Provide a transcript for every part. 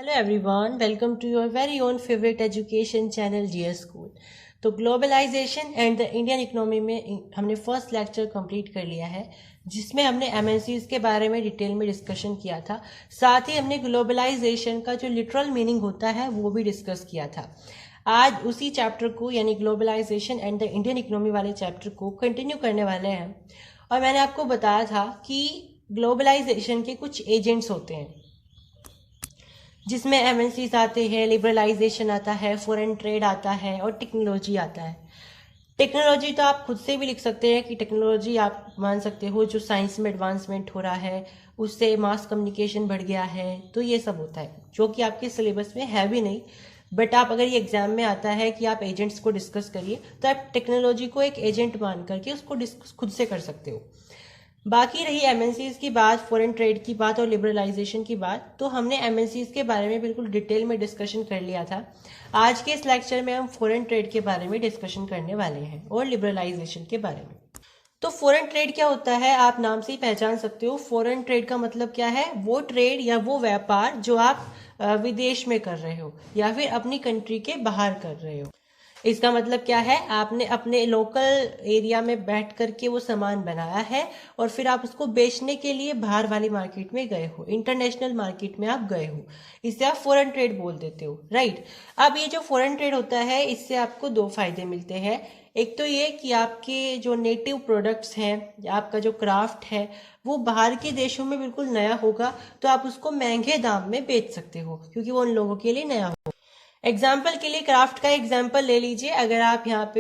Hello everyone, welcome to your very own favourite education channel GS school. तो globalisation and the Indian economy में हमने first lecture complete कर लिया है, जिसमें हमने एमएनसीज के बारे में डिटेल में डिस्कशन किया था। साथ ही हमने ग्लोबलाइजेशन का जो लिटरल मीनिंग होता है वो भी डिस्कस किया था। आज उसी चैप्टर को यानी globalisation and the Indian economy वाले चैप्टर को कंटिन्यू करने वाले हैं। और मैंने आपको बताया था कि ग्लोबलाइजेशन के कुछ एजेंट्स होते हैं, जिसमें एमएनसीज आते हैं, लिबरलाइजेशन आता है, फॉरेन ट्रेड आता है और टेक्नोलॉजी आता है। टेक्नोलॉजी तो आप खुद से भी लिख सकते हैं कि टेक्नोलॉजी आप मान सकते हो जो साइंस में एडवांसमेंट हो रहा है, उससे मास कम्युनिकेशन बढ़ गया है, तो ये सब होता है जो कि आपके सिलेबस में है भी नहीं। बट आप अगर ये एग्जाम में आता है कि आप एजेंट्स को डिस्कस करिए, तो आप टेक्नोलॉजी को एक एजेंट मान करके उसको डिस्कस खुद से कर सकते हो। बाकी रही एमएनसीज की बात, फॉरेन ट्रेड की बात और लिबरलाइजेशन की बात, तो हमने एमएनसीज के बारे में बिल्कुल डिटेल में डिस्कशन कर लिया था। आज के इस लेक्चर में हम फॉरेन ट्रेड के बारे में डिस्कशन करने वाले हैं और लिबरलाइजेशन के बारे में। तो फॉरेन ट्रेड क्या होता है, आप नाम से ही पहचान सकते हो। फॉरेन ट्रेड का मतलब क्या है? वो ट्रेड या वो व्यापार जो आप विदेश में कर रहे हो या फिर अपनी कंट्री के बाहर कर रहे हो। इसका मतलब क्या है? आपने अपने लोकल एरिया में बैठ करके वो सामान बनाया है और फिर आप उसको बेचने के लिए बाहर वाली मार्केट में गए हो, इंटरनेशनल मार्केट में आप गए हो, इसे आप फॉरेन ट्रेड बोल देते हो, राइट। अब ये जो फॉरेन ट्रेड होता है, इससे आपको दो फायदे मिलते हैं। एक तो ये कि आपके जो नेटिव प्रोडक्ट्स हैं, आपका जो क्राफ्ट है, वो बाहर के देशों में बिल्कुल नया होगा, तो आप उसको महंगे दाम में बेच सकते हो क्योंकि वो उन लोगों के लिए नया हो। एग्जाम्पल के लिए क्राफ्ट का एग्जाम्पल ले लीजिए। अगर आप यहाँ पे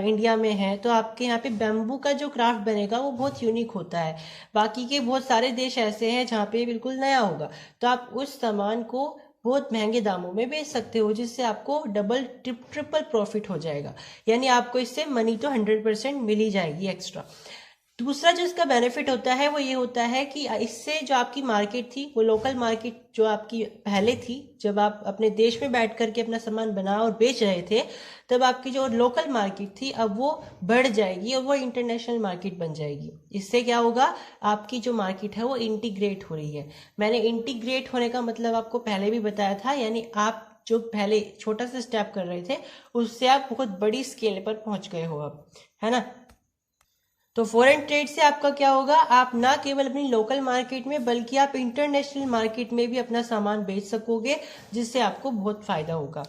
इंडिया में हैं तो आपके यहाँ पे बैम्बू का जो क्राफ्ट बनेगा वो बहुत यूनिक होता है। बाकी के बहुत सारे देश ऐसे हैं जहाँ पे बिल्कुल नया होगा, तो आप उस सामान को बहुत महंगे दामों में बेच सकते हो, जिससे आपको डबल ट्रिपल प्रॉफिट हो जाएगा। यानी आपको इससे मनी तो 100% मिल ही जाएगी एक्स्ट्रा। दूसरा जो इसका बेनिफिट होता है वो ये होता है कि इससे जो आपकी मार्केट थी, वो लोकल मार्केट जो आपकी पहले थी, जब आप अपने देश में बैठ करके अपना सामान बना और बेच रहे थे, तब आपकी जो लोकल मार्केट थी अब वो बढ़ जाएगी और वो इंटरनेशनल मार्केट बन जाएगी। इससे क्या होगा? आपकी जो मार्केट है वो इंटीग्रेट हो रही है। मैंने इंटीग्रेट होने का मतलब आपको पहले भी बताया था, यानी आप जो पहले छोटा सा स्टेप कर रहे थे उससे आप बहुत बड़ी स्केल पर पहुंच गए हो अब, है ना। तो फॉरेन ट्रेड से आपका क्या होगा? आप ना केवल अपनी लोकल मार्केट में बल्कि आप इंटरनेशनल मार्केट में भी अपना सामान बेच सकोगे, जिससे आपको बहुत फायदा होगा।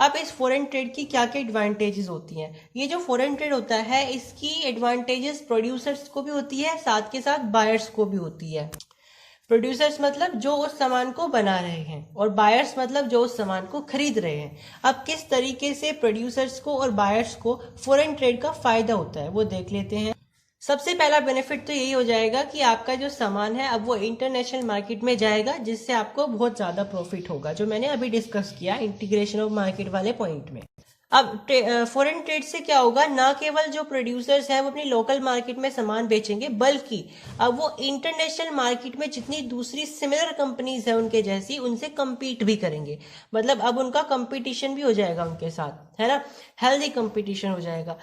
अब इस फॉरेन ट्रेड की क्या क्या एडवांटेजेस होती हैं? ये जो फॉरेन ट्रेड होता है, इसकी एडवांटेजेस प्रोड्यूसर्स को भी होती है, साथ के साथ बायर्स को भी होती है। प्रोड्यूसर्स मतलब जो उस सामान को बना रहे हैं, और बायर्स मतलब जो उस सामान को खरीद रहे हैं। अब किस तरीके से प्रोड्यूसर्स को और बायर्स को फॉरेन ट्रेड का फायदा होता है वो देख लेते हैं। सबसे पहला बेनिफिट तो यही हो जाएगा कि आपका जो सामान है अब वो इंटरनेशनल मार्केट में जाएगा, जिससे आपको बहुत ज्यादा प्रॉफिट होगा, जो मैंने अभी डिस्कस किया इंटीग्रेशन ऑफ मार्केट वाले पॉइंट में। अब फॉरेन ट्रेड से क्या होगा? ना केवल जो प्रोड्यूसर्स हैं वो अपनी लोकल मार्केट में सामान बेचेंगे, बल्कि अब वो इंटरनेशनल मार्केट में जितनी दूसरी सिमिलर कंपनीज हैं उनके जैसी, उनसे compete भी करेंगे। मतलब अब उनका कंपटीशन भी हो जाएगा उनके साथ, है ना। हेल्दी कंपटीशन हो जाएगा,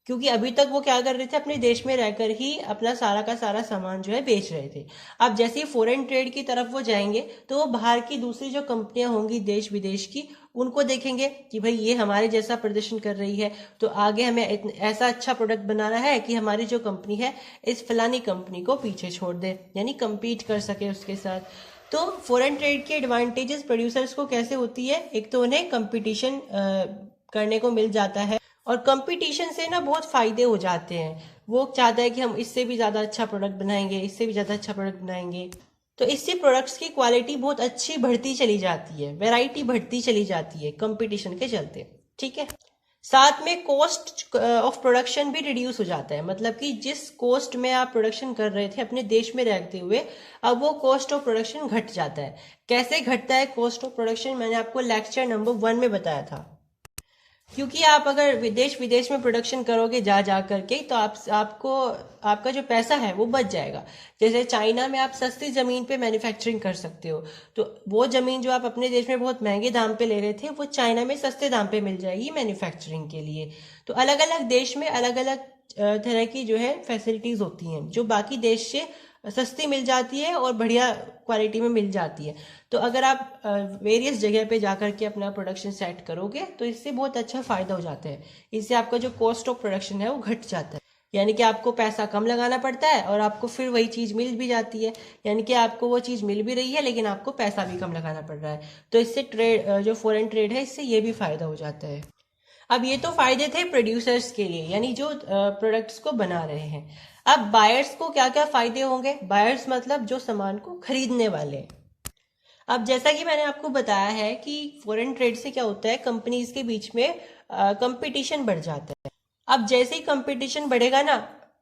क्योंकि अभी तक वो क्या कर रहे थे? अपने देश में रहकर ही अपना सारा का सारा सामान जो है बेच रहे थे। अब जैसे ही फॉरेन ट्रेड की तरफ वो जाएंगे, तो वो बाहर की दूसरी जो कंपनियां होंगी देश विदेश की, उनको देखेंगे कि भाई ये हमारे जैसा प्रदर्शन कर रही है, तो आगे हमें ऐसा अच्छा प्रोडक्ट बनाना है कि हमारी जो कंपनी है इस फलानी कंपनी को पीछे छोड़ दे, यानी compete कर सके उसके साथ। तो फॉरेन ट्रेड की एडवांटेजेस प्रोड्यूसर्स को कैसे होती है? एक तो उन्हें कंपटीशन करने को मिल जाता है, और कंपटीशन से ना बहुत फायदे हो जाते हैं। वो चाहता है कि हम इससे भी ज्यादा अच्छा प्रोडक्ट बनाएंगे, इससे भी ज्यादा अच्छा प्रोडक्ट बनाएंगे, तो इससे प्रोडक्ट्स की क्वालिटी बहुत अच्छी बढ़ती चली जाती है, वैरायटी बढ़ती चली जाती है कंपटीशन के चलते, ठीक है। साथ में कॉस्ट ऑफ प्रोडक्शन भी रिड्यूस हो जाता है। मतलब कि जिस कॉस्ट में आप प्रोडक्शन कर रहे थे अपने देश में रहते हुए, अब वो कॉस्ट ऑफ प्रोडक्शन घट जाता है। कैसे घटता है कॉस्ट ऑफ प्रोडक्शन? मैंने आपको लेक्चर नंबर 1 में बताया था। क्योंकि आप अगर विदेश विदेश में प्रोडक्शन करोगे जा जा करके, तो आपको आपका जो पैसा है वो बच जाएगा। जैसे चाइना में आप सस्ती जमीन पे मैन्युफैक्चरिंग कर सकते हो, तो वो जमीन जो आप अपने देश में बहुत महंगे दाम पे ले रहे थे, वो चाइना में सस्ते दाम पे मिल जाएगी मैन्युफैक्चरिंग के लिए। तो अलग अलग देश में अलग अलग तरह की जो है फैसिलिटीज होती हैं, जो बाकी देश से सस्ती मिल जाती है और बढ़िया क्वालिटी में मिल जाती है। तो अगर आप वेरियस जगह पे जा करके अपना प्रोडक्शन सेट करोगे तो इससे बहुत अच्छा फ़ायदा हो जाता है। इससे आपका जो कॉस्ट ऑफ प्रोडक्शन है वो घट जाता है, यानी कि आपको पैसा कम लगाना पड़ता है और आपको फिर वही चीज़ मिल भी जाती है, यानी कि आपको वो चीज़ मिल भी रही है लेकिन आपको पैसा भी कम लगाना पड़ रहा है। तो इससे ट्रेड जो फॉरेन ट्रेड है इससे ये भी फ़ायदा हो जाता है। अब ये तो फायदे थे प्रोड्यूसर्स के लिए, यानी जो प्रोडक्ट्स को बना रहे हैं। अब बायर्स को क्या क्या फायदे होंगे? बायर्स मतलब जो सामान को खरीदने वाले। अब जैसा कि मैंने आपको बताया है कि फॉरेन ट्रेड से क्या होता है, कंपनीज के बीच में कंपटीशन बढ़ जाता है। अब जैसे ही कंपटीशन बढ़ेगा ना,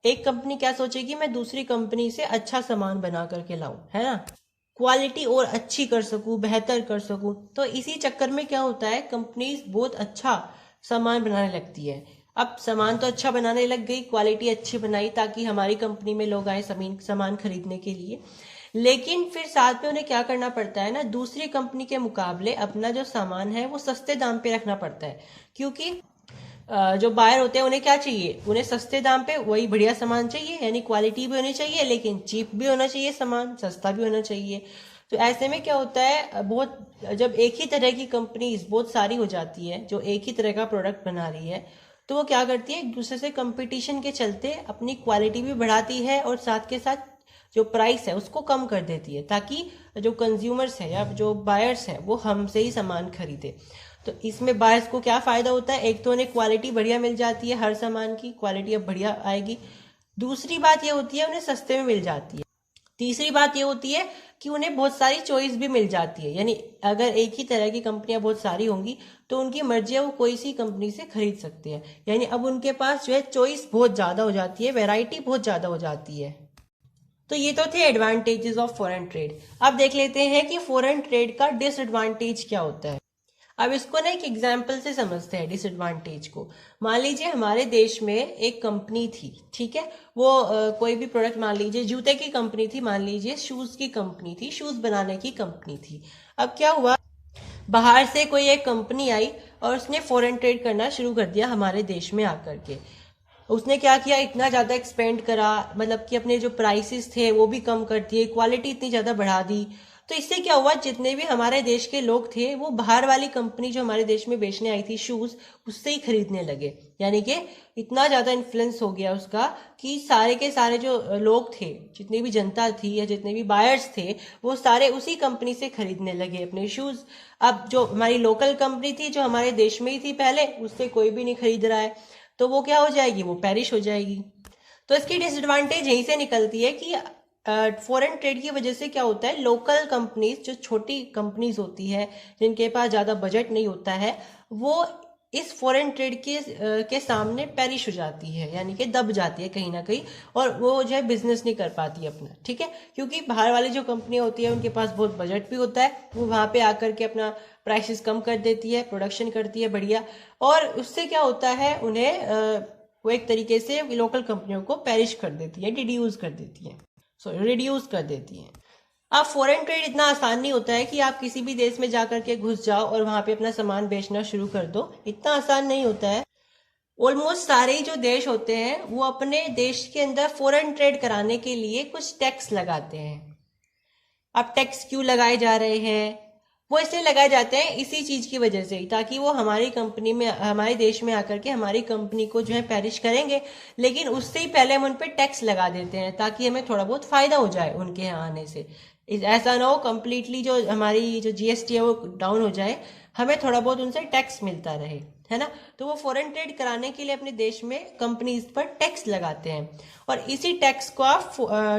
एक कंपनी क्या सोचेगी, मैं दूसरी कंपनी से अच्छा सामान बना करके लाऊं, है ना, क्वालिटी और अच्छी कर सकूं, बेहतर कर सकूं। तो इसी चक्कर में क्या होता है, कंपनीज बहुत अच्छा सामान बनाने लगती है। अब सामान तो अच्छा बनाने लग गई, क्वालिटी अच्छी बनाई ताकि हमारी कंपनी में लोग आए सामान खरीदने के लिए। लेकिन फिर साथ में उन्हें क्या करना पड़ता है ना, दूसरी कंपनी के मुकाबले अपना जो सामान है वो सस्ते दाम पे रखना पड़ता है, क्योंकि जो बायर होते हैं उन्हें क्या चाहिए, उन्हें सस्ते दाम पे वही बढ़िया सामान चाहिए, यानी क्वालिटी भी होनी चाहिए लेकिन चीप भी होना चाहिए, सामान सस्ता भी होना चाहिए। तो ऐसे में क्या होता है, बहुत जब एक ही तरह की कंपनीज बहुत सारी हो जाती है जो एक ही तरह का प्रोडक्ट बना रही है, तो वो क्या करती है, एक दूसरे से कंपटीशन के चलते अपनी क्वालिटी भी बढ़ाती है और साथ के साथ जो प्राइस है उसको कम कर देती है, ताकि जो कंज्यूमर्स है या जो बायर्स है वो हमसे ही सामान खरीदे। तो इसमें बायर्स को क्या फायदा होता है, एक तो उन्हें क्वालिटी बढ़िया मिल जाती है, हर सामान की क्वालिटी अब बढ़िया आएगी। दूसरी बात ये होती है उन्हें सस्ते में मिल जाती है। तीसरी बात ये होती है कि उन्हें बहुत सारी चॉइस भी मिल जाती है, यानी अगर एक ही तरह की कंपनियां बहुत सारी होंगी तो उनकी मर्जी है वो कोई सी कंपनी से खरीद सकते हैं, यानी अब उनके पास जो है चॉइस बहुत ज़्यादा हो जाती है, वैरायटी बहुत ज़्यादा हो जाती है। तो ये तो थे एडवांटेजेस ऑफ फॉरेन ट्रेड। अब देख लेते हैं कि फॉरेन ट्रेड का डिसएडवांटेज क्या होता है। अब इसको ना एक एग्जाम्पल से समझते हैं डिसएडवांटेज को। मान लीजिए हमारे देश में एक कंपनी थी, ठीक है, वो कोई भी प्रोडक्ट, मान लीजिए जूते की कंपनी थी, मान लीजिए शूज की कंपनी थी, शूज बनाने की कंपनी थी। अब क्या हुआ, बाहर से कोई एक कंपनी आई और उसने फॉरेन ट्रेड करना शुरू कर दिया हमारे देश में आकर के। उसने क्या किया, इतना ज़्यादा एक्सपेंड करा, मतलब कि अपने जो प्राइसेस थे वो भी कम कर दिए, क्वालिटी इतनी ज़्यादा बढ़ा दी। तो इससे क्या हुआ, जितने भी हमारे देश के लोग थे वो बाहर वाली कंपनी जो हमारे देश में बेचने आई थी शूज़, उससे ही खरीदने लगे। यानी कि इतना ज़्यादा इन्फ्लुएंस हो गया उसका कि सारे के सारे जो लोग थे, जितनी भी जनता थी या जितने भी बायर्स थे, वो सारे उसी कंपनी से खरीदने लगे अपने शूज़। अब जो हमारी लोकल कंपनी थी जो हमारे देश में ही थी पहले, उससे कोई भी नहीं खरीद रहा है, तो वो क्या हो जाएगी, वो पेरिश हो जाएगी। तो इसकी डिसएडवांटेज यहीं से निकलती है कि फॉरेन ट्रेड की वजह से क्या होता है, लोकल कंपनीज, जो छोटी कंपनीज होती है जिनके पास ज़्यादा बजट नहीं होता है, वो इस फॉरेन ट्रेड के सामने पेरिश हो जाती है, यानी कि दब जाती है कहीं ना कहीं, और वो जो है बिजनेस नहीं कर पाती अपना, ठीक है, क्योंकि बाहर वाली जो कंपनियां होती है उनके पास बहुत बजट भी होता है, वो वहाँ पे आकर के अपना प्राइसेस कम कर देती है, प्रोडक्शन करती है बढ़िया, और उससे क्या होता है, उन्हें वो एक तरीके से लोकल कंपनियों को पेरिश कर देती है, रिड्यूस कर देती है। अब फॉरेन ट्रेड इतना आसान नहीं होता है कि आप किसी भी देश में जाकर के घुस जाओ और वहां पे अपना सामान बेचना शुरू कर दो, इतना आसान नहीं होता है। ऑलमोस्ट सारे ही जो देश होते हैं वो अपने देश के अंदर फॉरेन ट्रेड कराने के लिए कुछ टैक्स लगाते हैं। अब टैक्स क्यों लगाए जा रहे हैं, वो इसलिए लगाए जाते हैं इसी चीज की वजह से ही, ताकि वो हमारी कंपनी में, हमारे देश में आकर के हमारी कंपनी को जो है पेरिश करेंगे, लेकिन उससे ही पहले हम उन पर टैक्स लगा देते हैं ताकि हमें थोड़ा बहुत फायदा हो जाए उनके यहाँ आने से। ऐसा ना हो कंप्लीटली जो हमारी जो जीएसटी है वो डाउन हो जाए, हमें थोड़ा बहुत उनसे टैक्स मिलता रहे, है ना। तो वो फॉरेन ट्रेड कराने के लिए अपने देश में कंपनीज पर टैक्स लगाते हैं, और इसी टैक्स को आप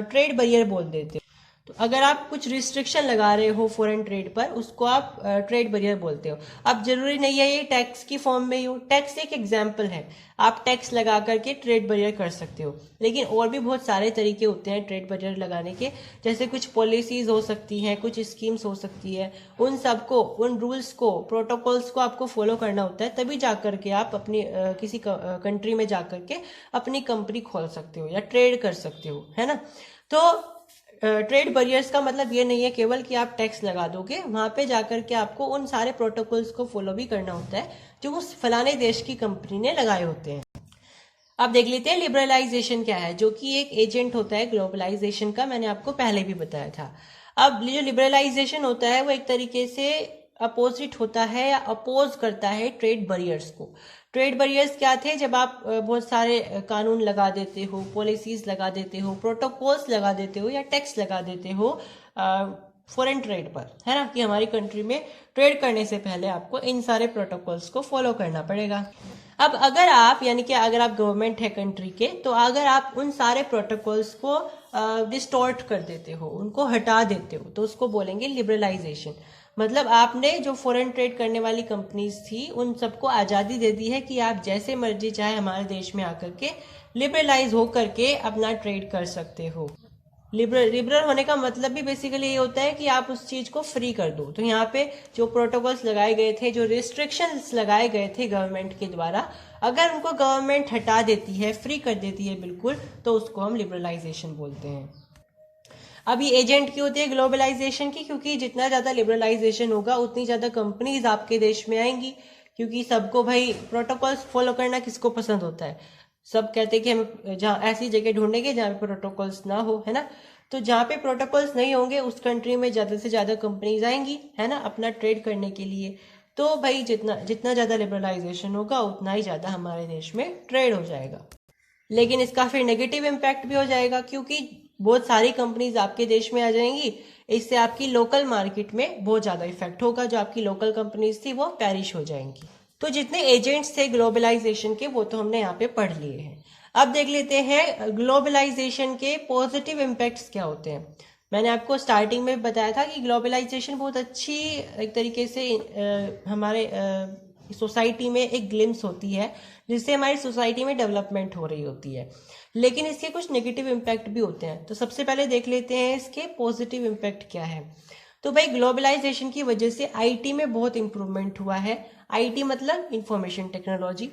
ट्रेड बैरियर बोल देते हो। तो अगर आप कुछ रिस्ट्रिक्शन लगा रहे हो फॉरेन ट्रेड पर, उसको आप ट्रेड बैरियर बोलते हो। अब जरूरी नहीं है ये टैक्स की फॉर्म में ही हो, टैक्स एक एग्जाम्पल है, आप टैक्स लगा करके ट्रेड बैरियर कर सकते हो, लेकिन और भी बहुत सारे तरीके होते हैं ट्रेड बैरियर लगाने के, जैसे कुछ पॉलिसीज हो सकती हैं, कुछ स्कीम्स हो सकती है, उन सबको, उन रूल्स को, प्रोटोकॉल्स को आपको फॉलो करना होता है, तभी जाकर के आप अपनी किसी कंट्री में जाकर के अपनी कंपनी खोल सकते हो या ट्रेड कर सकते हो, है ना। तो ट्रेड बैरियर्स का मतलब ये नहीं है केवल कि आप टैक्स लगा दोगे, वहां पे जाकर के आपको उन सारे प्रोटोकॉल्स को फॉलो भी करना होता है जो उस फलाने देश की कंपनी ने लगाए होते हैं। अब देख लेते हैं लिबरलाइजेशन क्या है, जो कि एक एजेंट होता है ग्लोबलाइजेशन का, मैंने आपको पहले भी बताया था। अब जो लिबरलाइजेशन होता है वो एक तरीके से अपोजिट होता है या अपोज करता है ट्रेड बैरियर्स को। ट्रेड बैरियर्स क्या थे? जब आप बहुत सारे कानून लगा देते हो, पॉलिसीज लगा देते हो, प्रोटोकॉल्स लगा देते हो या टैक्स लगा देते हो फॉरेन ट्रेड पर, है ना, कि हमारी कंट्री में ट्रेड करने से पहले आपको इन सारे प्रोटोकॉल्स को फॉलो करना पड़ेगा। अब अगर आप, यानी कि अगर आप गवर्नमेंट है कंट्री के, तो अगर आप उन सारे प्रोटोकॉल्स को डिस्टॉर्ट कर देते हो, उनको हटा देते हो, तो उसको बोलेंगे लिबरलाइजेशन। मतलब आपने जो फॉरेन ट्रेड करने वाली कंपनीज थी उन सबको आज़ादी दे दी है कि आप जैसे मर्जी चाहे हमारे देश में आकर के लिबरलाइज होकर के अपना ट्रेड कर सकते हो। लिबरल होने का मतलब भी बेसिकली ये होता है कि आप उस चीज को फ्री कर दो। तो यहाँ पे जो प्रोटोकॉल्स लगाए गए थे, जो रिस्ट्रिक्शंस लगाए गए थे गवर्नमेंट के द्वारा, अगर उनको गवर्नमेंट हटा देती है, फ्री कर देती है बिल्कुल, तो उसको हम लिबरलाइजेशन बोलते हैं। अब ये एजेंट की होती है ग्लोबलाइजेशन की, क्योंकि जितना ज्यादा लिबरलाइजेशन होगा उतनी ज्यादा कंपनीज आपके देश में आएंगी, क्योंकि सबको भाई प्रोटोकॉल्स फॉलो करना किसको पसंद होता है? सब कहते हैं कि हम जहाँ ऐसी जगह ढूंढेंगे जहाँ पे प्रोटोकॉल्स ना हो, है ना। तो जहाँ पे प्रोटोकॉल्स नहीं होंगे उस कंट्री में ज्यादा से ज्यादा कंपनीज आएंगी, है ना, अपना ट्रेड करने के लिए। तो भाई जितना जितना ज्यादा लिबरलाइजेशन होगा उतना ही ज्यादा हमारे देश में ट्रेड हो जाएगा। लेकिन इसका फिर नेगेटिव इम्पैक्ट भी हो जाएगा, क्योंकि बहुत सारी कंपनीज आपके देश में आ जाएंगी। इससे आपकी लोकल मार्केट में बहुत ज्यादा इफेक्ट होगा, जो आपकी लोकल कंपनीज थी वो पेरिश हो जाएंगी। तो जितने एजेंट्स थे ग्लोबलाइजेशन के वो तो हमने यहाँ पे पढ़ लिए हैं। अब देख लेते हैं ग्लोबलाइजेशन के पॉजिटिव इम्पैक्ट्स क्या होते हैं। मैंने आपको स्टार्टिंग में बताया था कि ग्लोबलाइजेशन बहुत अच्छी एक तरीके से हमारे सोसाइटी में एक ग्लिम्स होती है, जिससे हमारी सोसाइटी में डेवलपमेंट हो रही होती है। लेकिन इसके कुछ नेगेटिव इम्पैक्ट भी होते हैं। तो सबसे पहले देख लेते हैं इसके पॉजिटिव इम्पैक्ट क्या है। तो भाई ग्लोबलाइजेशन की वजह से आईटी में बहुत इंप्रूवमेंट हुआ है। आईटी मतलब इंफॉर्मेशन टेक्नोलॉजी।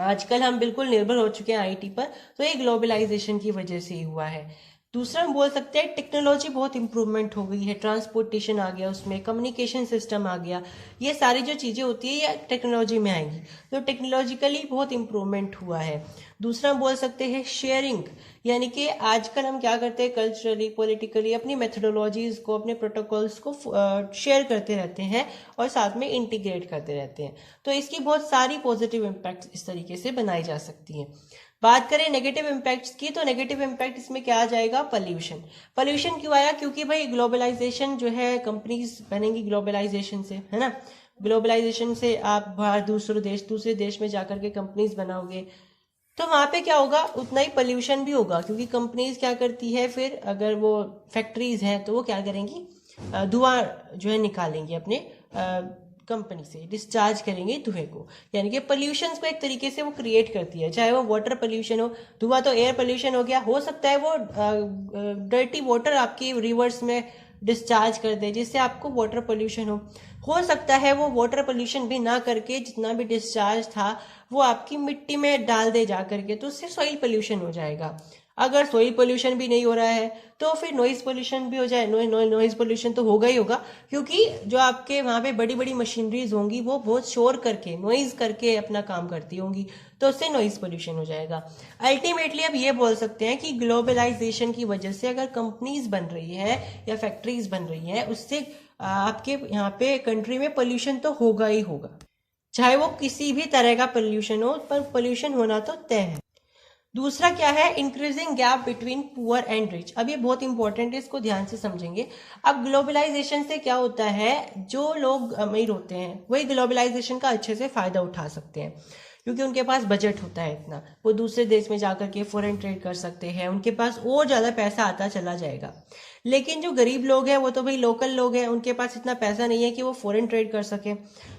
आजकल हम बिल्कुल निर्भर हो चुके हैं आईटी पर, तो ये ग्लोबलाइजेशन की वजह से ही हुआ है। दूसरा हम बोल सकते हैं टेक्नोलॉजी बहुत इंप्रूवमेंट हो गई है, ट्रांसपोर्टेशन आ गया, उसमें कम्युनिकेशन सिस्टम आ गया। ये सारी जो चीज़ें होती है ये टेक्नोलॉजी में आएंगी, तो टेक्नोलॉजिकली बहुत इंप्रूवमेंट हुआ है। दूसरा हम बोल सकते हैं शेयरिंग, यानी कि आजकल हम क्या करते हैं, कल्चरली पॉलिटिकली अपनी मेथोडोलॉजीज को, अपने प्रोटोकॉल्स को शेयर करते रहते हैं और साथ में इंटीग्रेट करते रहते हैं। तो इसकी बहुत सारी पॉजिटिव इम्पैक्ट इस तरीके से बनाई जा सकती हैं। बात करें नेगेटिव इम्पैक्ट्स की, तो नेगेटिव इम्पैक्ट इसमें क्या आ जाएगा? पॉल्यूशन। पॉल्यूशन क्यों आया? क्योंकि भाई ग्लोबलाइजेशन जो है, कंपनीज बनेंगी ग्लोबलाइजेशन से, है ना। ग्लोबलाइजेशन से आप बाहर दूसरे देश में जाकर के कंपनीज बनाओगे, तो वहां पे क्या होगा? उतना ही पोल्यूशन भी होगा, क्योंकि कंपनीज क्या करती है फिर, अगर वो फैक्ट्रीज हैं तो वो क्या करेंगी, धुआं जो है निकालेंगे अपने कंपनी से, डिस्चार्ज करेंगे धुएं को, यानी कि पोल्यूशन को एक तरीके से वो क्रिएट करती है। चाहे वो वाटर पोल्यूशन हो, धुआं तो एयर पोल्यूशन हो गया, हो सकता है वो डर्टी वाटर आपकी रिवर्स में डिस्चार्ज कर दे, जिससे आपको वाटर पोल्यूशन हो सकता है वो वाटर पोल्यूशन भी ना करके जितना भी डिस्चार्ज था वो आपकी मिट्टी में डाल दे जा करके, तो उससे सॉइल पोल्यूशन हो जाएगा। अगर सॉइल पोल्यूशन भी नहीं हो रहा है तो फिर नॉइज पोल्यूशन भी हो जाए। नॉइज पोल्यूशन तो होगा ही होगा, क्योंकि जो आपके वहां पे बड़ी बड़ी मशीनरीज होंगी वो बहुत शोर करके, नॉइज करके अपना काम करती होंगी, तो उससे नॉइज पोल्यूशन हो जाएगा। अल्टीमेटली अब ये बोल सकते हैं कि ग्लोबलाइजेशन की वजह से अगर कंपनीज बन रही है या फैक्ट्रीज बन रही है, उससे आपके यहाँ पे कंट्री में पोल्यूशन तो होगा ही होगा, चाहे वो किसी भी तरह का पोल्यूशन हो, पर पोल्यूशन होना तो तय है। दूसरा क्या है? Increasing gap between poor and rich. अब ये बहुत इंपॉर्टेंट है, इसको ध्यान से समझेंगे। अब ग्लोबलाइजेशन से क्या होता है, जो लोग अमीर होते हैं वही ग्लोबलाइजेशन का अच्छे से फायदा उठा सकते हैं, क्योंकि उनके पास बजट होता है इतना, वो दूसरे देश में जाकर के फॉरेन ट्रेड कर सकते हैं, उनके पास और ज्यादा पैसा आता चला जाएगा। लेकिन जो गरीब लोग हैं वो तो भाई लोकल लोग हैं, उनके पास इतना पैसा नहीं है कि वो फॉरेन ट्रेड कर सके,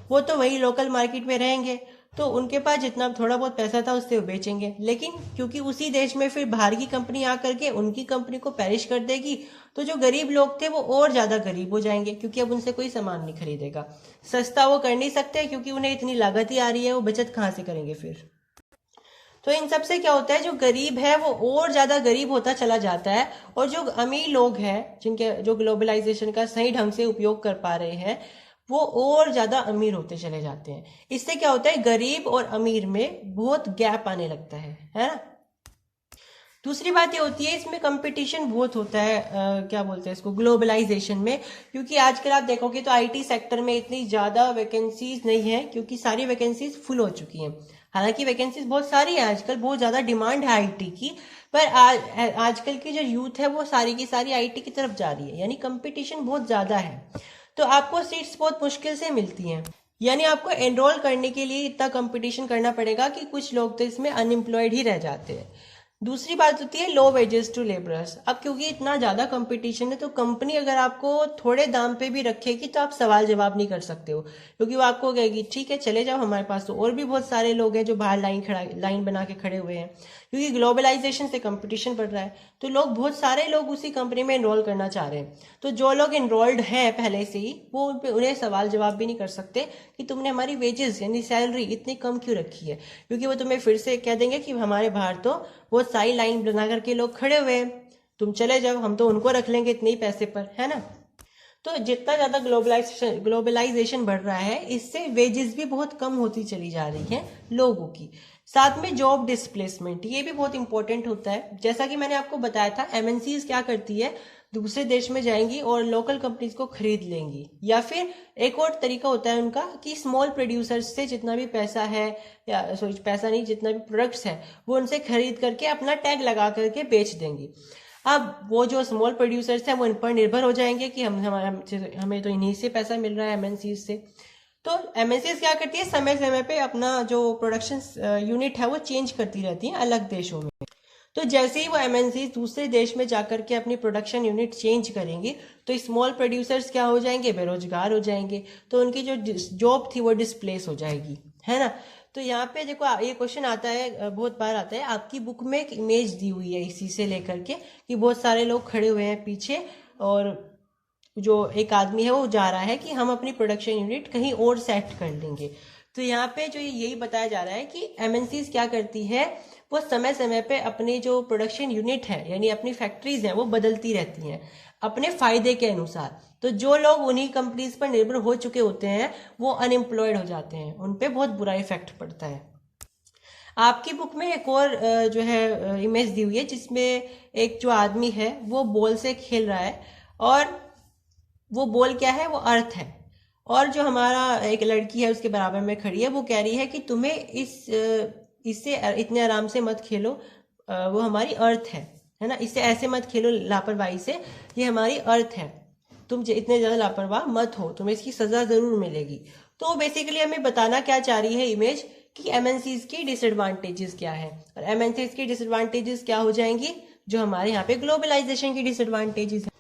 वो तो वही लोकल मार्केट में रहेंगे, तो उनके पास जितना थोड़ा बहुत पैसा था उससे वो बेचेंगे। लेकिन क्योंकि उसी देश में फिर बाहर की कंपनी आकर के उनकी कंपनी को पेरिश कर देगी, तो जो गरीब लोग थे वो और ज्यादा गरीब हो जाएंगे, क्योंकि अब उनसे कोई सामान नहीं खरीदेगा। सस्ता वो कर नहीं सकते, क्योंकि उन्हें इतनी लागत ही आ रही है, वो बचत कहाँ से करेंगे फिर। तो इन सब से क्या होता है, जो गरीब है वो और ज्यादा गरीब होता चला जाता है, और जो अमीर लोग हैं जिनके जो ग्लोबलाइजेशन का सही ढंग से उपयोग कर पा रहे हैं, वो और ज़्यादा अमीर होते चले जाते हैं। इससे क्या होता है, गरीब और अमीर में बहुत गैप आने लगता है ना। दूसरी बात ये होती है, इसमें कंपटीशन बहुत होता है, क्या बोलते हैं इसको, ग्लोबलाइजेशन में। क्योंकि आजकल आप देखोगे तो आईटी सेक्टर में इतनी ज़्यादा वैकेंसीज नहीं है, क्योंकि सारी वैकेंसीज फुल हो चुकी हैं। हालांकि वैकेंसीज बहुत सारी है, आजकल बहुत ज़्यादा डिमांड है आईटी की, पर आजकल की जो यूथ है वो सारी की सारी आईटी की तरफ जा रही है, यानी कंपटीशन बहुत ज़्यादा है। तो आपको सीट्स बहुत मुश्किल से मिलती हैं, यानी आपको एनरोल करने के लिए इतना कंपटीशन करना पड़ेगा कि कुछ लोग तो इसमें अनएम्प्लॉयड ही रह जाते हैं। दूसरी बात होती है लो वेजेस टू लेबरर्स। अब क्योंकि इतना ज़्यादा कंपटीशन है, तो कंपनी अगर आपको थोड़े दाम पे भी रखेगी तो आप सवाल जवाब नहीं कर सकते हो, क्योंकि वो आपको कहेगी ठीक है चले जाओ, हमारे पास तो और भी बहुत सारे लोग हैं जो बाहर लाइन बना के खड़े हुए हैं। क्योंकि ग्लोबलाइजेशन से कंपटीशन बढ़ रहा है, तो बहुत सारे लोग उसी कंपनी में इनरोल करना चाह रहे हैं। तो जो लोग इनरोल्ड हैं पहले से ही, वो उन्हें सवाल जवाब भी नहीं कर सकते कि तुमने हमारी वेजेस यानी सैलरी इतनी कम क्यों रखी है, क्योंकि वो तुम्हें फिर से कह देंगे कि हमारे बाहर तो बहुत सारी लाइन बना करके लोग खड़े हुए हैं, तुम चले जाओ, हम तो उनको रख लेंगे इतने ही पैसे पर, है ना। तो जितना ज़्यादा ग्लोबलाइजेशन बढ़ रहा है, इससे वेजेस भी बहुत कम होती चली जा रही हैं लोगों की। साथ में जॉब डिस्प्लेसमेंट, ये भी बहुत इंपॉर्टेंट होता है। जैसा कि मैंने आपको बताया था, एमएनसीज क्या करती है, दूसरे देश में जाएंगी और लोकल कंपनीज को खरीद लेंगी, या फिर एक और तरीका होता है उनका कि स्मॉल प्रोड्यूसर्स से जितना भी पैसा है, या सॉरी पैसा नहीं, जितना भी प्रोडक्ट्स है वो उनसे खरीद करके अपना टैग लगा करके बेच देंगी। अब वो जो स्मॉल प्रोड्यूसर्स हैं वो इन पर निर्भर हो जाएंगे कि हमें तो इन्हीं से पैसा मिल रहा है, एमएनसी से। तो एमएनसीज क्या करती है, समय समय पे अपना जो प्रोडक्शन यूनिट है वो चेंज करती रहती है अलग देशों में। तो जैसे ही वो एमएनसी दूसरे देश में जाकर के अपनी प्रोडक्शन यूनिट चेंज करेंगे, तो स्मॉल प्रोड्यूसर्स क्या हो जाएंगे, बेरोजगार हो जाएंगे, तो उनकी जो जॉब थी वो डिस्प्लेस हो जाएगी, है ना। तो यहाँ पे देखो ये क्वेश्चन आता है, बहुत बार आता है, आपकी बुक में एक इमेज दी हुई है इसी से लेकर के कि बहुत सारे लोग खड़े हुए हैं पीछे, और जो एक आदमी है वो जा रहा है कि हम अपनी प्रोडक्शन यूनिट कहीं और सेट कर लेंगे। तो यहाँ पे जो यही बताया जा रहा है कि एमएनसीज क्या करती है, वो समय समय पे अपनी जो प्रोडक्शन यूनिट है यानी अपनी फैक्ट्रीज हैं वो बदलती रहती हैं अपने फायदे के अनुसार। तो जो लोग उन्हीं कंपनीज पर निर्भर हो चुके होते हैं वो अनएम्प्लॉयड हो जाते हैं, उन पे बहुत बुरा इफेक्ट पड़ता है। आपकी बुक में एक और जो है इमेज दी हुई है, जिसमें एक जो आदमी है वो बॉल से खेल रहा है, और वो बॉल क्या है, वो अर्थ है, और जो हमारा एक लड़की है उसके बराबर में खड़ी है, वो कह रही है कि तुम्हें इससे इतने आराम से मत खेलो, वो हमारी अर्थ है ना, इससे ऐसे मत खेलो लापरवाही से, ये हमारी अर्थ है, तुम इतने ज़्यादा लापरवाह मत हो, तुम्हें इसकी सज़ा ज़रूर मिलेगी। तो बेसिकली हमें बताना क्या चाह रही है इमेज कि एमएनसीज की डिसएडवांटेजेस क्या है, और एमएनसीज की डिसएडवांटेजेस क्या हो जाएंगी, जो हमारे यहाँ पे ग्लोबलाइजेशन की डिसएडवांटेजेस है,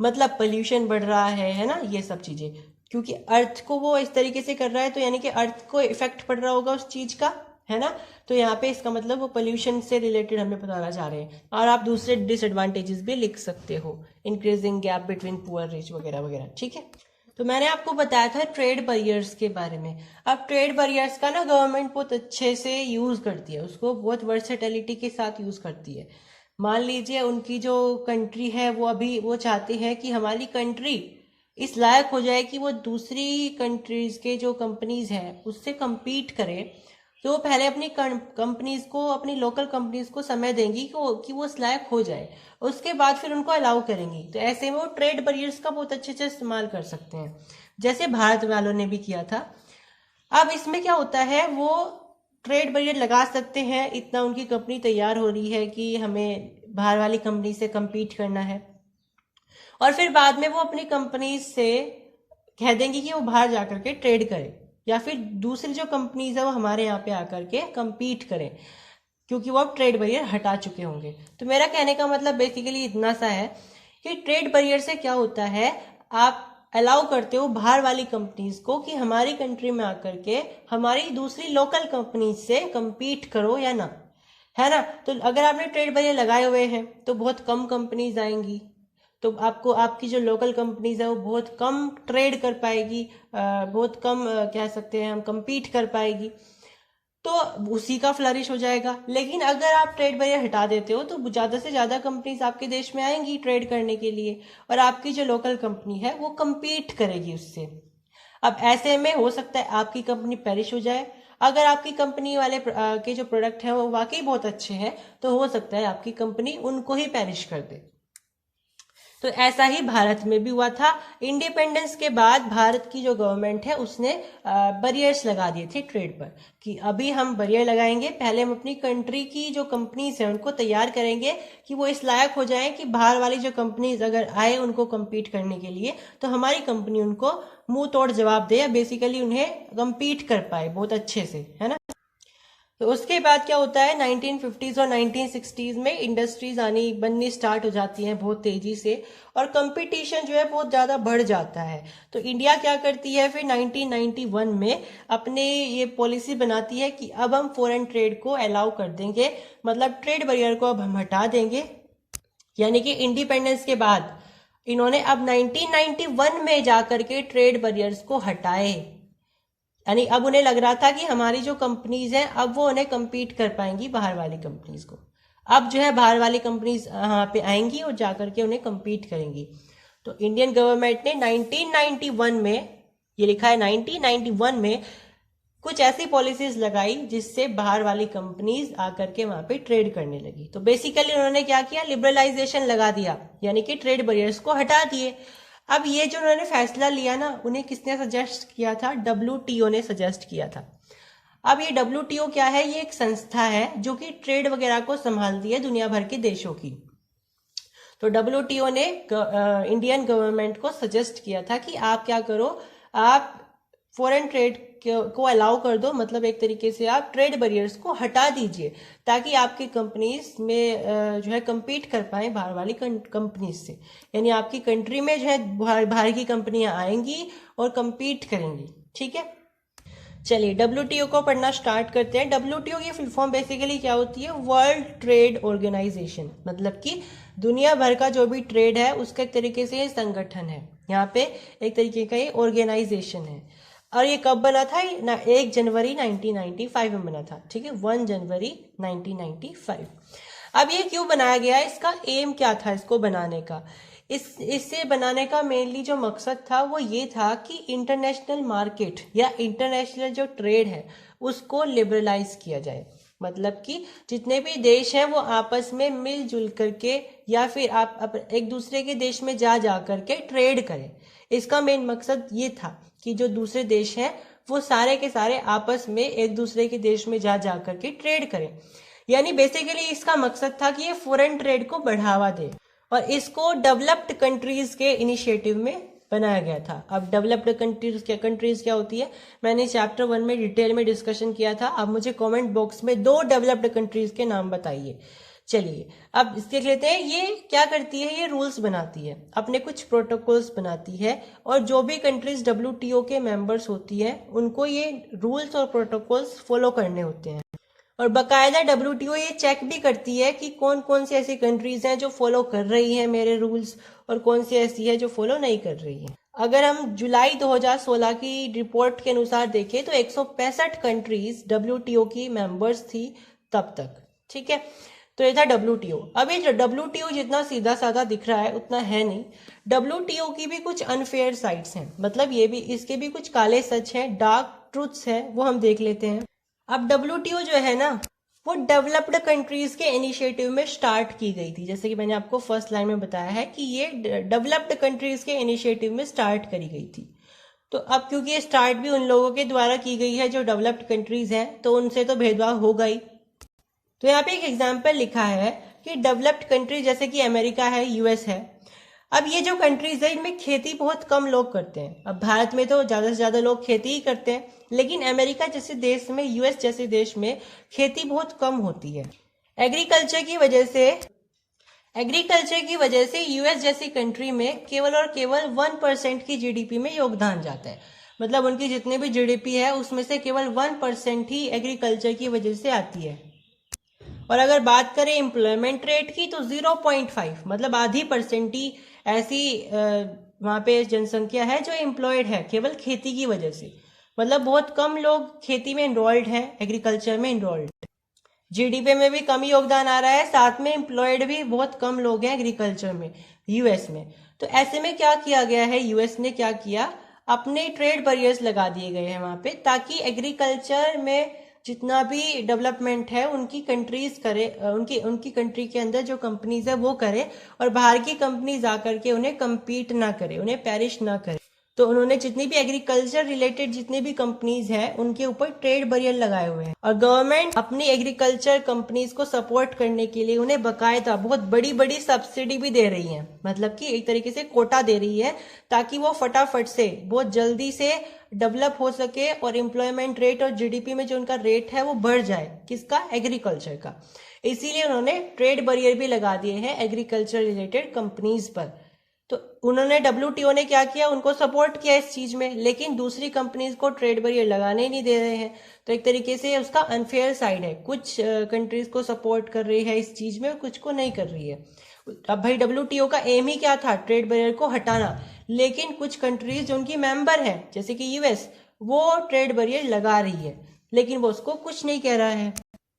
मतलब पोल्यूशन बढ़ रहा है ना, ये सब चीज़ें, क्योंकि अर्थ को वो इस तरीके से कर रहा है, तो यानी कि अर्थ को इफेक्ट पड़ रहा होगा उस चीज़ का, है ना। तो यहाँ पे इसका मतलब वो पोल्यूशन से रिलेटेड हमें बताना चाह रहे हैं। और आप दूसरे डिसएडवांटेजेस भी लिख सकते हो, increasing gap between poor rich वगैरह वगैरह, ठीक है। तो मैंने आपको बताया था ट्रेड बैरियर्स के बारे में। अब ट्रेड बैरियर्स का ना गवर्नमेंट बहुत अच्छे से यूज़ करती है, उसको बहुत वर्सेटिलिटी के साथ यूज़ करती है। मान लीजिए उनकी जो कंट्री है वो अभी वो चाहते हैं कि हमारी कंट्री इस लायक हो जाए कि वो दूसरी कंट्रीज के जो कंपनीज हैं उससे compete करे, तो वो पहले अपनी कंपनीज को, अपनी लोकल कंपनीज को समय देंगी कि वो इस लायक हो जाए, उसके बाद फिर उनको अलाउ करेंगी। तो ऐसे में वो ट्रेड बैरियर्स का बहुत अच्छे से इस्तेमाल कर सकते हैं, जैसे भारत वालों ने भी किया था। अब इसमें क्या होता है, वो ट्रेड बैरियर लगा सकते हैं, इतना उनकी कंपनी तैयार हो रही है कि हमें बाहर वाली कंपनी से compete करना है, और फिर बाद में वो अपनी कंपनी से कह देंगी कि वो बाहर जाकर के ट्रेड करें, या फिर दूसरी जो कंपनीज है वो हमारे यहाँ पे आकर के compete करें, क्योंकि वो अब ट्रेड बैरियर हटा चुके होंगे। तो मेरा कहने का मतलब बेसिकली इतना सा है कि ट्रेड बैरियर से क्या होता है, आप अलाउ करते हो बाहर वाली कंपनीज को कि हमारी कंट्री में आकर के हमारी दूसरी लोकल कंपनीज से compete करो या ना, है ना। तो अगर आपने ट्रेड बैरियर लगाए हुए हैं तो बहुत कम कंपनीज आएंगी, तो आपको आपकी जो लोकल कंपनीज है वो बहुत कम ट्रेड कर पाएगी, बहुत कम कह सकते हैं हम compete कर पाएगी, तो उसी का फ्लरिश हो जाएगा। लेकिन अगर आप ट्रेड बैरियर हटा देते हो तो ज़्यादा से ज़्यादा कंपनीज आपके देश में आएंगी ट्रेड करने के लिए, और आपकी जो लोकल कंपनी है वो compete करेगी उससे। अब ऐसे में हो सकता है आपकी कंपनी पेरिश हो जाए। अगर आपकी कंपनी वाले के जो प्रोडक्ट हैं वो वाकई बहुत अच्छे हैं तो हो सकता है आपकी कंपनी उनको ही पेरिश कर दे। तो ऐसा ही भारत में भी हुआ था। इंडिपेंडेंस के बाद भारत की जो गवर्नमेंट है उसने बैरियर्स लगा दिए थे ट्रेड पर कि अभी हम बैरियर लगाएंगे, पहले हम अपनी कंट्री की जो कंपनीज हैं उनको तैयार करेंगे कि वो इस लायक हो जाएं कि बाहर वाली जो कंपनीज अगर आए उनको कम्पीट करने के लिए तो हमारी कंपनी उनको मुंह तोड़ जवाब दे या बेसिकली उन्हें कम्पीट कर पाए बहुत अच्छे से, है ना। तो उसके बाद क्या होता है 1950s और 1960s में इंडस्ट्रीज आनी बननी स्टार्ट हो जाती हैं बहुत तेजी से और कंपटीशन जो है बहुत ज़्यादा बढ़ जाता है। तो इंडिया क्या करती है फिर 1991 में अपने ये पॉलिसी बनाती है कि अब हम फॉरेन ट्रेड को अलाउ कर देंगे, मतलब ट्रेड बैरियर को अब हम हटा देंगे। यानी कि इंडिपेंडेंस के बाद इन्होंने अब 1991 में जाकर के ट्रेड बैरियर्स को हटाए। यानी अब उन्हें लग रहा था कि हमारी जो कंपनीज हैं अब वो उन्हें कम्पीट कर पाएंगी बाहर वाली कंपनीज को। अब जो है बाहर वाली कंपनीज यहाँ पे आएंगी और जाकर के उन्हें कम्पीट करेंगी। तो इंडियन गवर्नमेंट ने 1991 में, ये लिखा है 1991 में, कुछ ऐसी पॉलिसीज लगाई जिससे बाहर वाली कंपनीज आकर के वहां पे ट्रेड करने लगी। तो बेसिकली उन्होंने क्या किया, लिबरलाइजेशन लगा दिया, यानी कि ट्रेड बैरियर्स को हटा दिए। अब ये जो उन्होंने फैसला लिया ना, उन्हें किसने सजेस्ट किया था, WTO ने सजेस्ट किया था। अब ये WTO क्या है, ये एक संस्था है जो कि ट्रेड वगैरह को संभालती है दुनिया भर के देशों की। तो WTO ने इंडियन गवर्नमेंट को सजेस्ट किया था कि आप क्या करो, आप फॉरेन ट्रेड को अलाउ कर दो, मतलब एक तरीके से आप ट्रेड बैरियर्स को हटा दीजिए ताकि आपकी कंपनीज में जो है कम्पीट कर पाए बाहर वाली कंपनीज से। यानी आपकी कंट्री में जो है बाहर की कंपनियां आएंगी और कम्पीट करेंगी। ठीक है, चलिए WTO को पढ़ना स्टार्ट करते हैं। WTO की फुल फॉर्म बेसिकली क्या होती है, वर्ल्ड ट्रेड ऑर्गेनाइजेशन, मतलब कि दुनिया भर का जो भी ट्रेड है उसका एक तरीके से संगठन है, यहाँ पे एक तरीके का ये ऑर्गेनाइजेशन है। और ये कब बना था, 1 जनवरी 1995 में बना था। ठीक है, 1 जनवरी 1995। अब ये क्यों बनाया गया, इसका एम क्या था इसको बनाने का, इससे बनाने का मेनली जो मकसद था वो ये था कि इंटरनेशनल मार्केट या इंटरनेशनल जो ट्रेड है उसको लिबरलाइज किया जाए। मतलब कि जितने भी देश हैं वो आपस में मिलजुल करके या फिर आप एक दूसरे के देश में जा करके ट्रेड करें। इसका मेन मकसद ये था कि जो दूसरे देश हैं वो सारे के सारे आपस में एक दूसरे के देश में जा करके ट्रेड करें। यानी बेसिकली इसका मकसद था कि ये फॉरेन ट्रेड को बढ़ावा दे और इसको डेवलप्ड कंट्रीज के इनिशिएटिव में बनाया गया था। अब डेवलप्ड कंट्रीज क्या होती है, मैंने चैप्टर 1 में डिटेल में डिस्कशन किया था। अब मुझे कमेंट बॉक्स में 2 डेवलप्ड कंट्रीज के नाम बताइए। चलिए अब देख लेते हैं ये क्या करती है, ये रूल्स बनाती है, अपने कुछ प्रोटोकॉल्स बनाती है और जो भी कंट्रीज WTO के मेंबर्स होती है उनको ये रूल्स और प्रोटोकॉल्स फॉलो करने होते हैं। और बाकायदा WTO ये चेक भी करती है कि कौन कौन सी ऐसी कंट्रीज हैं जो फॉलो कर रही हैं मेरे रूल्स और कौन सी ऐसी है जो फॉलो नहीं कर रही हैं। अगर हम जुलाई 2016 की रिपोर्ट के अनुसार देखें तो 165 कंट्रीज WTO की मेंबर्स थी तब तक। ठीक है, तो ये था WTO। अब ये WTO जितना सीधा साधा दिख रहा है उतना है नहीं। WTO की भी कुछ अनफेयर साइड्स हैं, मतलब ये भी, इसके भी कुछ काले सच हैं, डार्क ट्रूथ्स हैं, वो हम देख लेते हैं। अब WTO जो है ना वो डेवलप्ड कंट्रीज के इनिशिएटिव में स्टार्ट की गई थी, जैसे कि मैंने आपको फर्स्ट लाइन में बताया है कि ये डेवलप्ड कंट्रीज के इनिशिएटिव में स्टार्ट करी गई थी। तो अब क्योंकि ये स्टार्ट भी उन लोगों के द्वारा की गई है जो डेवलप्ड कंट्रीज हैं तो उनसे तो भेदभाव होगा ही। तो यहाँ पे एक एग्जाम्पल लिखा है कि डेवलप्ड कंट्रीज जैसे कि अमेरिका है, US है। अब ये जो कंट्रीज है इनमें खेती बहुत कम लोग करते हैं। अब भारत में तो ज़्यादा से ज़्यादा लोग खेती ही करते हैं, लेकिन अमेरिका जैसे देश में, US जैसे देश में खेती बहुत कम होती है। एग्रीकल्चर की वजह से US जैसी कंट्री में केवल और केवल 1% की GDP में योगदान जाता है। मतलब उनकी जितनी भी GDP है उसमें से केवल 1% ही एग्रीकल्चर की वजह से आती है। और अगर बात करें एम्प्लॉयमेंट रेट की तो 0.5, मतलब आधी % ही ऐसी वहाँ पे जनसंख्या है जो एम्प्लॉयड है केवल खेती की वजह से। मतलब बहुत कम लोग खेती में इनरोल्ड हैं, एग्रीकल्चर में इनरोल्ड। GDP में भी कम योगदान आ रहा है, साथ में एम्प्लॉयड भी बहुत कम लोग हैं एग्रीकल्चर में US में। तो ऐसे में क्या किया गया है, US ने क्या किया, अपने ट्रेड बैरियर्स लगा दिए गए हैं वहां पे, ताकि एग्रीकल्चर में जितना भी डेवलपमेंट है उनकी कंट्रीज करे, उनकी उनकी कंट्री के अंदर जो कंपनीज है वो करे, और बाहर की कंपनीज आकर के उन्हें कम्पीट ना करे, उन्हें पेरिश ना करे। तो उन्होंने जितनी भी एग्रीकल्चर रिलेटेड जितनी भी कंपनीज हैं उनके ऊपर ट्रेड बैरियर लगाए हुए हैं, और गवर्नमेंट अपनी एग्रीकल्चर कंपनीज को सपोर्ट करने के लिए उन्हें बकायदा बहुत बड़ी बड़ी सब्सिडी भी दे रही है, मतलब कि एक तरीके से कोटा दे रही है, ताकि वो फटाफट से बहुत जल्दी से डेवलप हो सके और एम्प्लॉयमेंट रेट और जीडीपी में जो उनका रेट है वो बढ़ जाए, किसका, एग्रीकल्चर का। इसीलिए उन्होंने ट्रेड बैरियर भी लगा दिए हैं एग्रीकल्चर रिलेटेड कंपनीज पर। तो उन्होंने WTO ने क्या किया, उनको सपोर्ट किया इस चीज में, लेकिन दूसरी कंपनीज को ट्रेड बैरियर लगाने ही नहीं दे रहे हैं। तो एक तरीके से उसका अनफेयर साइड है, कुछ कंट्रीज को सपोर्ट कर रही है इस चीज में और कुछ को नहीं कर रही है। अब भाई WTO का एम ही क्या था, ट्रेड बैरियर को हटाना, लेकिन कुछ कंट्रीज जो उनकी मेंबर है जैसे कि US, वो ट्रेड बैरियर लगा रही है, लेकिन वो उसको कुछ नहीं कह रहा है।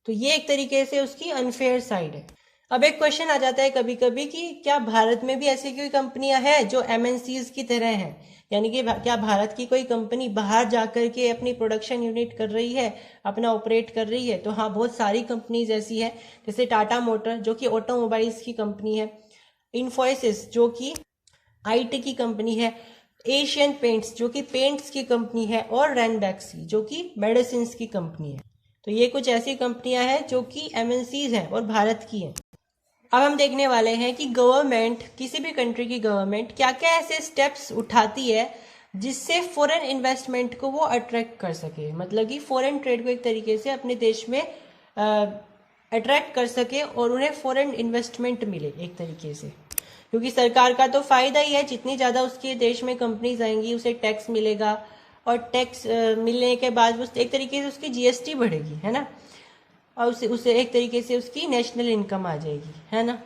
तो ये एक तरीके से उसकी अनफेयर साइड है। अब एक क्वेश्चन आ जाता है कभी कभी कि क्या भारत में भी ऐसी कोई कंपनियां हैं जो MNCs की तरह हैं, यानी कि क्या भारत की कोई कंपनी बाहर जाकर के अपनी प्रोडक्शन यूनिट कर रही है, अपना ऑपरेट कर रही है? तो हाँ, बहुत सारी कंपनीज ऐसी है, जैसे टाटा मोटर जो कि ऑटोमोबाइल्स की कंपनी है, इन्फोसिस जो कि IT की कंपनी है, एशियन पेंट्स जो कि पेंट्स की कंपनी है, और रैनबैक्सी जो कि मेडिसिन की कंपनी है। तो ये कुछ ऐसी कंपनियां हैं जो कि MNCs हैं और भारत की हैं। अब हम देखने वाले हैं कि गवर्नमेंट, किसी भी कंट्री की गवर्नमेंट क्या क्या ऐसे स्टेप्स उठाती है जिससे फॉरेन इन्वेस्टमेंट को वो अट्रैक्ट कर सके, मतलब कि फॉरेन ट्रेड को एक तरीके से अपने देश में अट्रैक्ट कर सके और उन्हें फॉरेन इन्वेस्टमेंट मिले एक तरीके से। क्योंकि सरकार का तो फायदा ही है, जितनी ज़्यादा उसके देश में कंपनीज आएंगी उसे टैक्स मिलेगा, और टैक्स मिलने के बाद उस एक तरीके से उसकी GST बढ़ेगी, है ना, और उसे एक तरीके से उसकी नेशनल इनकम आ जाएगी, है ना।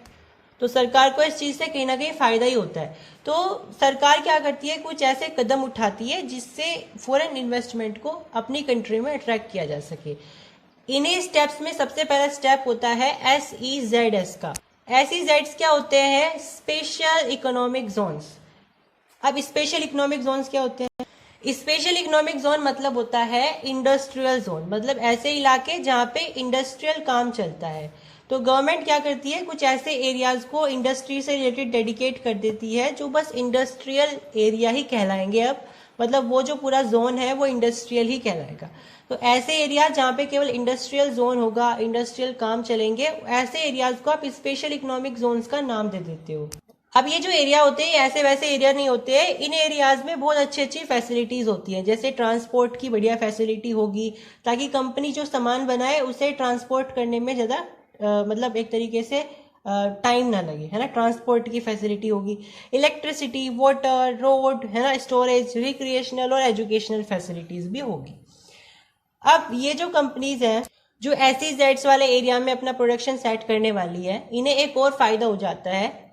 तो सरकार को इस चीज़ से कहीं ना कहीं फ़ायदा ही होता है। तो सरकार क्या करती है, कुछ ऐसे कदम उठाती है जिससे फॉरेन इन्वेस्टमेंट को अपनी कंट्री में अट्रैक्ट किया जा सके। इन्हीं स्टेप्स में सबसे पहला स्टेप होता है SEZs का। SEZs क्या होते हैं? Special economic zones. अब स्पेशल इकोनॉमिक जोन्स क्या होते हैं? स्पेशल इकोनॉमिक जोन मतलब होता है इंडस्ट्रियल जोन, मतलब ऐसे इलाके जहाँ पे इंडस्ट्रियल काम चलता है। तो गवर्नमेंट क्या करती है, कुछ ऐसे एरियाज को इंडस्ट्री से रिलेटेड डेडिकेट कर देती है जो बस इंडस्ट्रियल एरिया ही कहलाएंगे अब, मतलब वो जो पूरा जोन है वो इंडस्ट्रियल ही कहलाएगा। तो ऐसे एरिया जहाँ पे केवल इंडस्ट्रियल जोन होगा, इंडस्ट्रियल काम चलेंगे, ऐसे एरियाज को आप स्पेशल इकोनॉमिक जोन्स का नाम दे देते हो। अब ये जो एरिया होते हैं ऐसे वैसे एरिया नहीं होते हैं, इन एरियाज में बहुत अच्छी अच्छी फैसिलिटीज होती हैं, जैसे ट्रांसपोर्ट की बढ़िया फैसिलिटी होगी, ताकि कंपनी जो सामान बनाए उसे ट्रांसपोर्ट करने में ज़्यादा मतलब एक तरीके से टाइम ना लगे, है ना। ट्रांसपोर्ट की फैसिलिटी होगी, इलेक्ट्रिसिटी, वाटर, रोड, है ना, स्टोरेज, रिक्रिएशनल और एजुकेशनल फैसिलिटीज भी होगी। अब ये जो कंपनीज हैं जो SEZs वाले एरिया में अपना प्रोडक्शन सेट करने वाली है, इन्हें एक और फायदा हो जाता है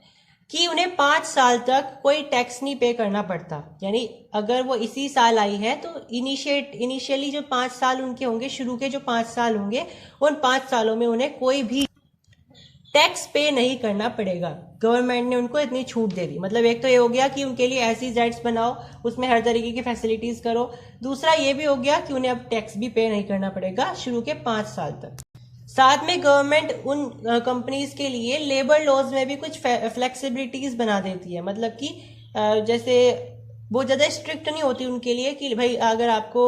कि उन्हें 5 साल तक कोई टैक्स नहीं पे करना पड़ता। यानी अगर वो इसी साल आई है तो इनिशियली जो 5 साल उनके होंगे, शुरू के जो 5 साल होंगे, उन 5 सालों में उन्हें कोई भी टैक्स पे नहीं करना पड़ेगा। गवर्नमेंट ने उनको इतनी छूट दे दी। मतलब एक तो ये हो गया कि उनके लिए SEZs बनाओ, उसमें हर तरीके की फैसिलिटीज करो। दूसरा ये भी हो गया कि उन्हें अब टैक्स भी पे नहीं करना पड़ेगा शुरू के 5 साल तक। साथ में गवर्नमेंट उन कंपनीज के लिए लेबर लॉज में भी कुछ फ्लेक्सिबिलिटीज बना देती है, मतलब कि जैसे बहुत ज़्यादा स्ट्रिक्ट नहीं होती उनके लिए कि भाई अगर आपको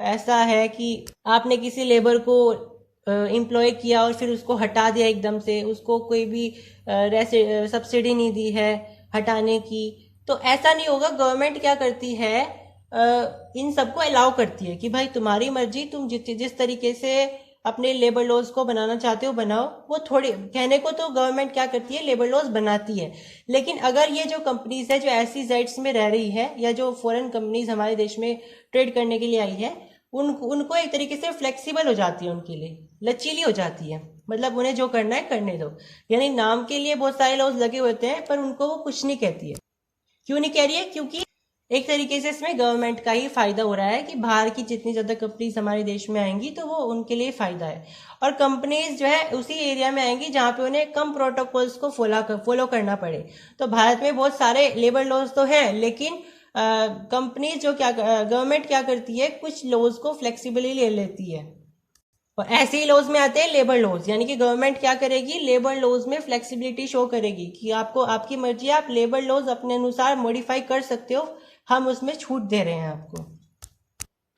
ऐसा है कि आपने किसी लेबर को एम्प्लॉय किया और फिर उसको हटा दिया एकदम से, उसको कोई भी सब्सिडी नहीं दी है हटाने की, तो ऐसा नहीं होगा। गवर्नमेंट क्या करती है, इन सबको अलाउ करती है कि भाई तुम्हारी मर्जी, तुम जिस तरीके से अपने लेबर लॉज को बनाना चाहते हो बनाओ। वो थोड़ी कहने को तो गवर्नमेंट क्या करती है, लेबर लॉज बनाती है, लेकिन अगर ये जो कंपनीज है जो SEZs में रह रही है या जो फॉरेन कंपनीज हमारे देश में ट्रेड करने के लिए आई है, उनको एक तरीके से फ्लेक्सिबल हो जाती है, उनके लिए लचीली हो जाती है। मतलब उन्हें जो करना है करने दो। यानी नाम के लिए बहुत सारे लॉज लगे होते हैं पर उनको वो कुछ नहीं कहती है। क्यों नहीं कह रही है? क्योंकि एक तरीके से इसमें गवर्नमेंट का ही फायदा हो रहा है कि बाहर की जितनी ज्यादा कंपनीज हमारे देश में आएंगी तो वो उनके लिए फायदा है। और कंपनीज जो है उसी एरिया में आएंगी जहाँ पे उन्हें कम प्रोटोकॉल्स को फॉलो करना पड़े। तो भारत में बहुत सारे लेबर लॉज तो हैं, लेकिन कंपनी जो क्या गवर्नमेंट क्या करती है, कुछ लॉज को फ्लेक्सिबली ले लेती है। और ऐसे ही लॉज में आते हैं लेबर लॉज, यानी कि गवर्नमेंट क्या करेगी, लेबर लॉज में फ्लेक्सिबिलिटी शो करेगी कि आपको आपकी मर्जी, आप लेबर लॉज अपने अनुसार मॉडिफाई कर सकते हो, हम उसमें छूट दे रहे हैं आपको।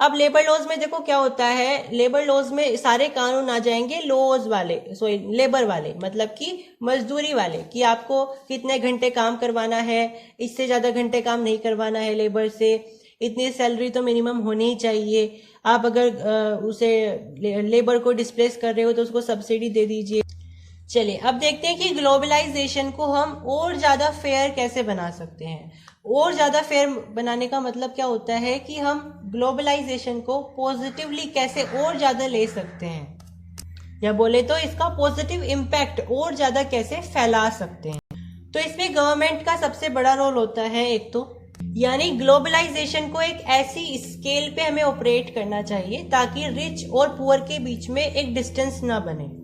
अब लेबर लॉज में देखो क्या होता है, लेबर लॉज में सारे कानून आ जाएंगे लॉज वाले, सॉरी लेबर वाले, मतलब कि मजदूरी वाले, कि आपको कितने घंटे काम करवाना है, इससे ज्यादा घंटे काम नहीं करवाना है लेबर से, इतनी सैलरी तो मिनिमम होनी ही चाहिए, आप अगर उसे लेबर को डिस्प्लेस कर रहे हो तो उसको सब्सिडी दे दीजिए। चलिए अब देखते हैं कि ग्लोबलाइजेशन को हम और ज्यादा फेयर कैसे बना सकते हैं। और ज्यादा फेयर बनाने का मतलब क्या होता है कि हम ग्लोबलाइजेशन को पॉजिटिवली कैसे और ज्यादा ले सकते हैं, या बोले तो इसका पॉजिटिव इम्पैक्ट और ज्यादा कैसे फैला सकते हैं। तो इसमें गवर्नमेंट का सबसे बड़ा रोल होता है एक तो, यानी ग्लोबलाइजेशन को एक ऐसी स्केल पे हमें ऑपरेट करना चाहिए ताकि रिच और पुअर के बीच में एक डिस्टेंस ना बने।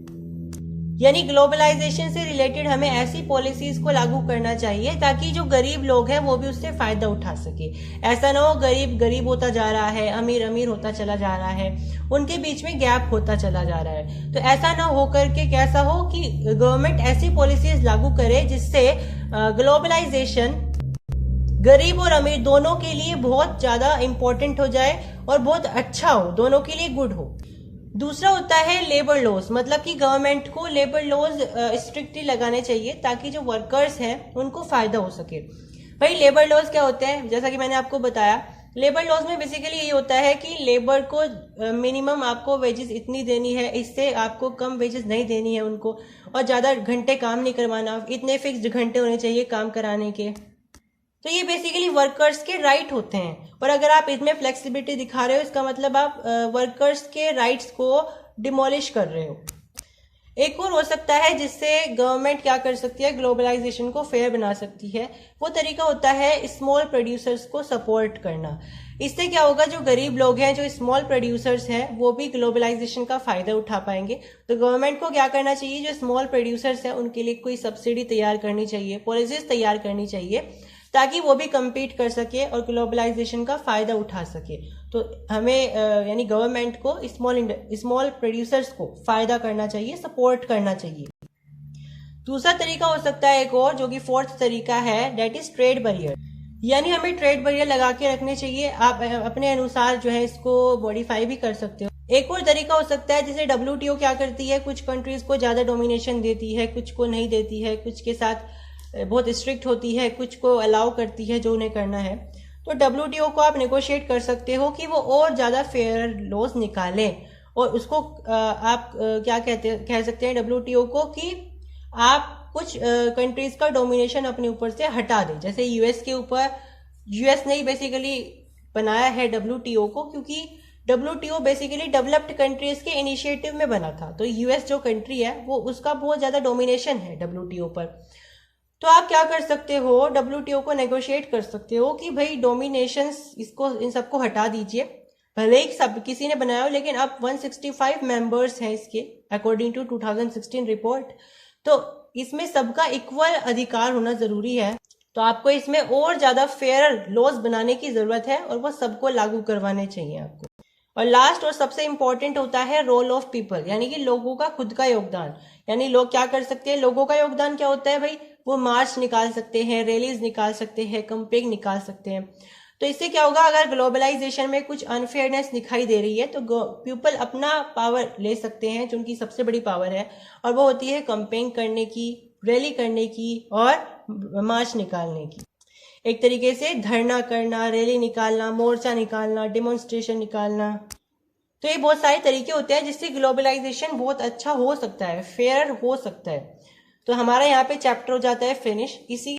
यानी ग्लोबलाइजेशन से रिलेटेड हमें ऐसी पॉलिसीज को लागू करना चाहिए ताकि जो गरीब लोग हैं वो भी उससे फायदा उठा सके। ऐसा ना हो गरीब गरीब होता जा रहा है, अमीर अमीर होता चला जा रहा है, उनके बीच में गैप होता चला जा रहा है। तो ऐसा ना हो करके कैसा हो कि गवर्नमेंट ऐसी पॉलिसीज लागू करे जिससे ग्लोबलाइजेशन गरीब और अमीर दोनों के लिए बहुत ज्यादा इंपॉर्टेंट हो जाए और बहुत अच्छा हो, दोनों के लिए गुड हो। दूसरा होता है लेबर लॉज, मतलब कि गवर्नमेंट को लेबर लॉज स्ट्रिक्टली लगाने चाहिए ताकि जो वर्कर्स हैं उनको फायदा हो सके। भाई लेबर लॉज क्या होते हैं, जैसा कि मैंने आपको बताया, लेबर लॉज में बेसिकली ये होता है कि लेबर को मिनिमम आपको वेजेस इतनी देनी है, इससे आपको कम वेजेस नहीं देनी है उनको, और ज्यादा घंटे काम नहीं करवाना, इतने फिक्स्ड घंटे होने चाहिए काम कराने के। तो ये बेसिकली वर्कर्स के राइट होते हैं, और अगर आप इसमें फ्लेक्सिबिलिटी दिखा रहे हो इसका मतलब आप वर्कर्स के राइट्स को डिमोलिश कर रहे हो। एक और हो सकता है जिससे गवर्नमेंट क्या कर सकती है, ग्लोबलाइजेशन को फेयर बना सकती है, वो तरीका होता है स्मॉल प्रोड्यूसर्स को सपोर्ट करना। इससे क्या होगा, जो गरीब लोग हैं, जो स्मॉल प्रोड्यूसर्स हैं, वो भी ग्लोबलाइजेशन का फायदा उठा पाएंगे। तो गवर्नमेंट को क्या करना चाहिए, जो स्मॉल प्रोड्यूसर्स हैं उनके लिए कोई सब्सिडी तैयार करनी चाहिए, पॉलिसीज तैयार करनी चाहिए ताकि वो भी compete कर सके और ग्लोबलाइजेशन का फायदा उठा सके। तो हमें यानी गवर्नमेंट को स्मॉल प्रोड्यूसर्स को फायदा करना चाहिए, सपोर्ट करना चाहिए। दूसरा तरीका हो सकता है एक और, जो कि फोर्थ तरीका है, डेट इज ट्रेड बैरियर। यानी हमें ट्रेड बैरियर लगा के रखने चाहिए, आप अपने अनुसार जो है इसको मॉडिफाई भी कर सकते हो। एक और तरीका हो सकता है जैसे WTO क्या करती है, कुछ कंट्रीज को ज्यादा डोमिनेशन देती है, कुछ को नहीं देती है, कुछ के साथ बहुत स्ट्रिक्ट होती है, कुछ को अलाउ करती है जो उन्हें करना है। तो WTO को आप नेगोशिएट कर सकते हो कि वो और ज्यादा फेयर लॉज निकालें, और उसको आप क्या कह सकते हैं WTO को कि आप कुछ कंट्रीज का डोमिनेशन अपने ऊपर से हटा दें। जैसे यूएस के ऊपर, यूएस ने ही बेसिकली बनाया है WTO को, क्योंकि WTO बेसिकली डेवलप्ड कंट्रीज के इनिशिएटिव में बना था। तो यूएस जो कंट्री है वो उसका बहुत ज्यादा डोमिनेशन है WTO पर। तो आप क्या कर सकते हो, WTO को नेगोशिएट कर सकते हो कि भाई डोमिनेशंस इसको इन सबको हटा दीजिए। भले ही सब किसी ने बनाया हो, लेकिन अब 165 मेंबर्स हैं इसके अकॉर्डिंग टू 2016 रिपोर्ट। तो इसमें सबका इक्वल अधिकार होना जरूरी है। तो आपको इसमें और ज्यादा फेयर लॉज बनाने की जरूरत है और वो सबको लागू करवाने चाहिए आपको। और लास्ट और सबसे इंपॉर्टेंट होता है रोल ऑफ पीपल, यानी कि लोगों का खुद का योगदान। यानी लोग क्या कर सकते हैं, लोगों का योगदान क्या होता है भाई, वो मार्च निकाल सकते हैं, रैलीज निकाल सकते हैं, कैंपेन निकाल सकते हैं। तो इससे क्या होगा, अगर ग्लोबलाइजेशन में कुछ अनफेयरनेस दिखाई दे रही है तो पीपल अपना पावर ले सकते हैं, जो उनकी सबसे बड़ी पावर है, और वो होती है कैंपेन करने की, रैली करने की और मार्च निकालने की। एक तरीके से धरना करना, रैली निकालना, मोर्चा निकालना, डेमोन्स्ट्रेशन निकालना। तो ये बहुत सारे तरीके होते हैं जिससे ग्लोबलाइजेशन बहुत अच्छा हो सकता है, फेयर हो सकता है। तो हमारा यहाँ पे चैप्टर हो जाता है फिनिश। इसी